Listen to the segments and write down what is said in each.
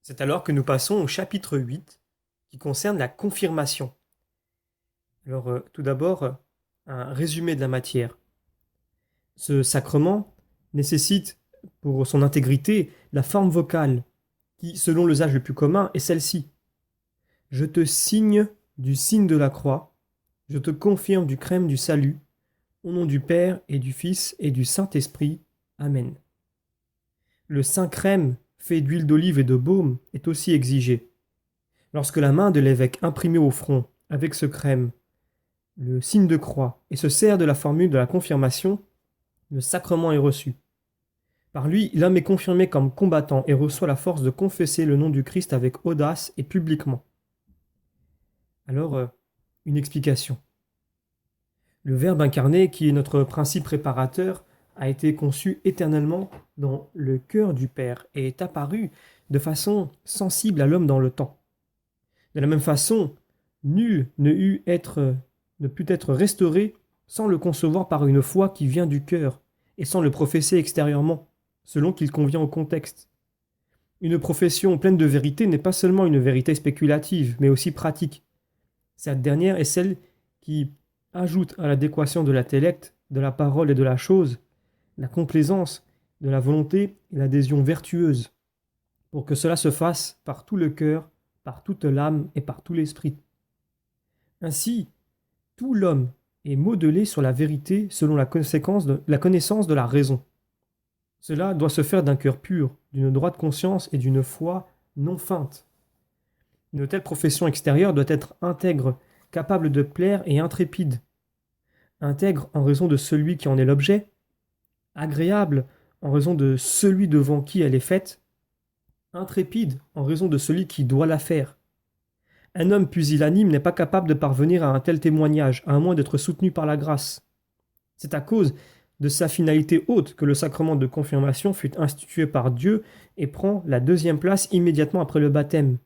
C'est alors que nous passons au chapitre 8 qui concerne la confirmation. Alors tout d'abord, un résumé de la matière. Ce sacrement nécessite pour son intégrité la forme vocale qui, selon l'usage le plus commun, est celle-ci. Je te signe du signe de la croix, je te confirme du crème du salut, au nom du Père et du Fils et du Saint-Esprit. Amen. Le saint crème fait d'huile d'olive et de baume est aussi exigé. Lorsque la main de l'évêque imprimée au front, avec ce crème, le signe de croix, et se sert de la formule de la confirmation, le sacrement est reçu. Par lui, l'homme est confirmé comme combattant et reçoit la force de confesser le nom du Christ avec audace et publiquement. Alors, une explication. Le Verbe incarné, qui est notre principe réparateur, a été conçu éternellement dans le cœur du Père et est apparu de façon sensible à l'homme dans le temps. De la même façon, nul ne put être restauré sans le concevoir par une foi qui vient du cœur et sans le professer extérieurement, selon qu'il convient au contexte. Une profession pleine de vérité n'est pas seulement une vérité spéculative, mais aussi pratique. Cette dernière est celle qui ajoute à l'adéquation de l'intellect, de la parole et de la chose, la complaisance, de la volonté et l'adhésion vertueuse, pour que cela se fasse par tout le cœur, par toute l'âme et par tout l'esprit. Ainsi, tout l'homme est modelé sur la vérité selon la connaissance de la raison. Cela doit se faire d'un cœur pur, d'une droite conscience et d'une foi non feinte. Une telle profession extérieure doit être intègre, capable de plaire et intrépide. Intègre en raison de celui qui en est l'objet, agréable en raison de celui devant qui elle est faite, intrépide en raison de celui qui doit la faire. Un homme pusillanime n'est pas capable de parvenir à un tel témoignage, à moins d'être soutenu par la grâce. C'est à cause de sa finalité haute que le sacrement de confirmation fut institué par Dieu et prend la deuxième place immédiatement après le baptême.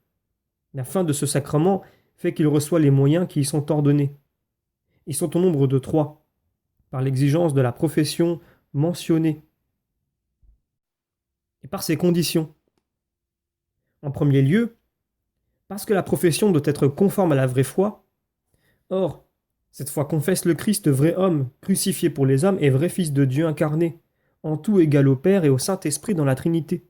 La fin de ce sacrement fait qu'il reçoit les moyens qui y sont ordonnés. Ils sont au nombre de 3, par l'exigence de la profession mentionnée et par ses conditions. En premier lieu, parce que la profession doit être conforme à la vraie foi. Or, cette foi confesse le Christ, vrai homme, crucifié pour les hommes et vrai Fils de Dieu incarné, en tout égal au Père et au Saint-Esprit dans la Trinité.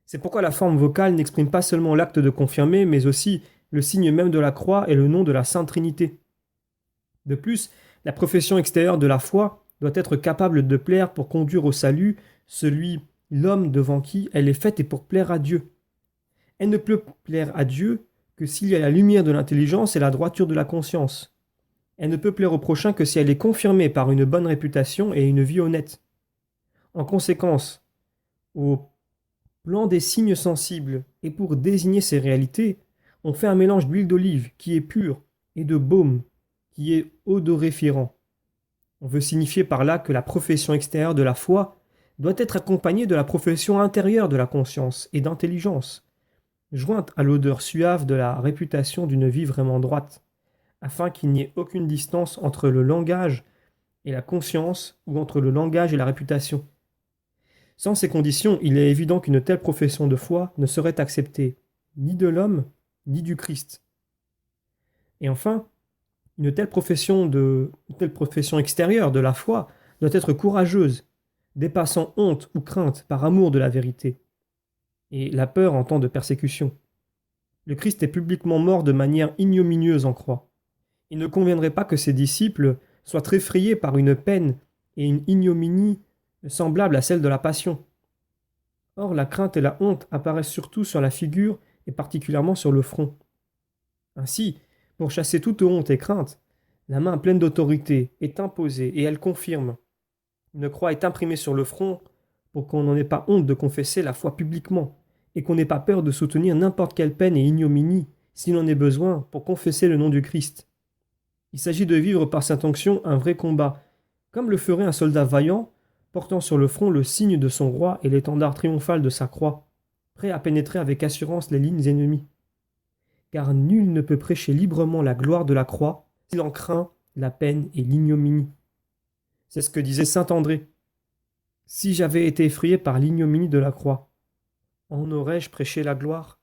C'est pourquoi la forme vocale n'exprime pas seulement l'acte de confirmer, mais aussi le signe même de la croix et le nom de la Sainte Trinité. De plus, la profession extérieure de la foi doit être capable de plaire pour conduire au salut l'homme devant qui elle est faite et pour plaire à Dieu. Elle ne peut plaire à Dieu que s'il y a la lumière de l'intelligence et la droiture de la conscience. Elle ne peut plaire au prochain que si elle est confirmée par une bonne réputation et une vie honnête. En conséquence, au plan des signes sensibles et pour désigner ces réalités, on fait un mélange d'huile d'olive qui est pure et de baume qui est odoréférant. On veut signifier par là que la profession extérieure de la foi doit être accompagnée de la profession intérieure de la conscience et d'intelligence, jointe à l'odeur suave de la réputation d'une vie vraiment droite, afin qu'il n'y ait aucune distance entre le langage et la conscience ou entre le langage et la réputation. Sans ces conditions, il est évident qu'une telle profession de foi ne serait acceptée ni de l'homme ni du Christ. Et enfin, une telle profession extérieure de la foi doit être courageuse, dépassant honte ou crainte par amour de la vérité, et la peur en temps de persécution. Le Christ est publiquement mort de manière ignominieuse en croix. Il ne conviendrait pas que ses disciples soient effrayés par une peine et une ignominie semblables à celle de la passion. Or, la crainte et la honte apparaissent surtout sur la figure et particulièrement sur le front. Ainsi, pour chasser toute honte et crainte, la main pleine d'autorité est imposée et elle confirme. Une croix est imprimée sur le front pour qu'on n'en ait pas honte de confesser la foi publiquement et qu'on n'ait pas peur de soutenir n'importe quelle peine et ignominie s'il en est besoin pour confesser le nom du Christ. Il s'agit de vivre par cette onction un vrai combat, comme le ferait un soldat vaillant, portant sur le front le signe de son roi et l'étendard triomphal de sa croix, prêt à pénétrer avec assurance les lignes ennemies. Car nul ne peut prêcher librement la gloire de la croix s'il en craint la peine et l'ignominie. C'est ce que disait saint André. Si j'avais été effrayé par l'ignominie de la croix, En aurais-je prêché la gloire?